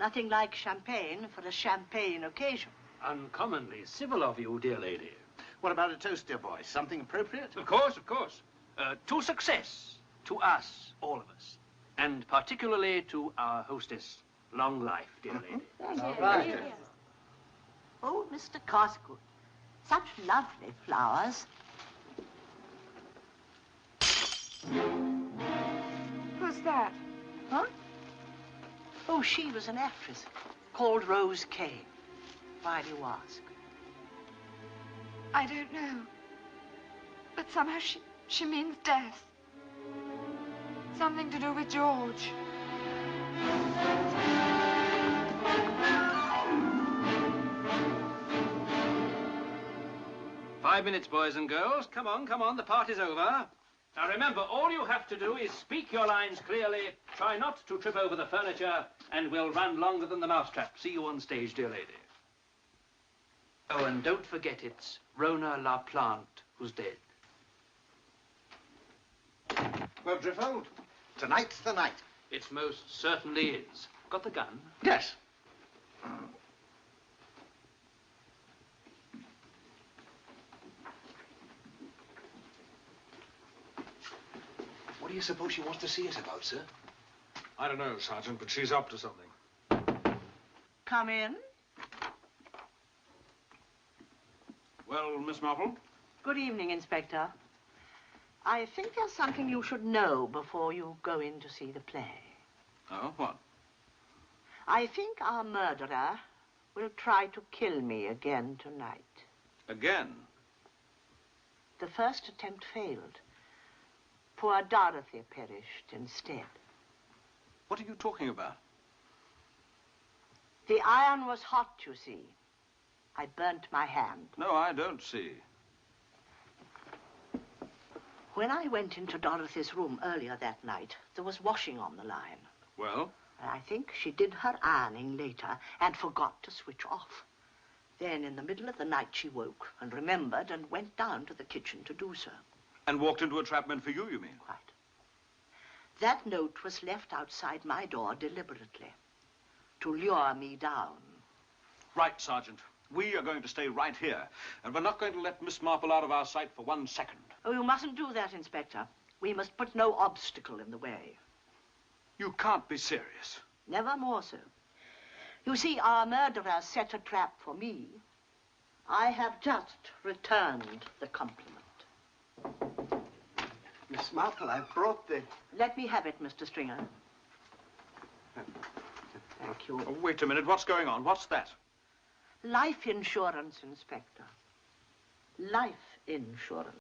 Nothing like champagne for a champagne occasion. Uncommonly civil of you, dear lady. What about a toast, dear boy? Something appropriate? Of course, of course. To success. To us, all of us. And particularly to our hostess. Long life, dear lady. Right. Oh, Mr. Cosgood. Such lovely flowers. Who's that? Huh? Oh, she was an actress called Rose Kane. Why do you ask? I don't know. But somehow she means death. Something to do with George. Five minutes, boys and girls. Come on, come on. The party's over. Now, remember, all you have to do is speak your lines clearly, try not to trip over the furniture, and we'll run longer than the mousetrap. See you on stage, dear lady. Oh, and don't forget it's Rona LaPlante who's dead. Well, Driffold, tonight's the night. It most certainly is. Got the gun? Yes. What do you suppose she wants to see us about, sir? I don't know, Sergeant, but she's up to something. Come in. Well, Miss Marple? Good evening, Inspector. I think there's something you should know before you go in to see the play. Oh, what? I think our murderer will try to kill me again tonight. Again? The first attempt failed. Poor Dorothy perished instead. What are you talking about? The iron was hot, you see. I burnt my hand. No, I don't see. When I went into Dorothy's room earlier that night, there was washing on the line. Well? I think she did her ironing later and forgot to switch off. Then, in the middle of the night, she woke and remembered and went down to the kitchen to do so. And walked into a trap meant for you, you mean? Quite. That note was left outside my door deliberately to lure me down. Right, Sergeant. We are going to stay right here, and we're not going to let Miss Marple out of our sight for 1 second. Oh, you mustn't do that, Inspector. We must put no obstacle in the way. You can't be serious. Never more so. You see, our murderer set a trap for me. I have just returned the compliment. Miss Marple, I've brought the... Let me have it, Mr. Stringer. Thank you. Oh, wait a minute. What's going on? What's that? Life insurance, Inspector. Life insurance.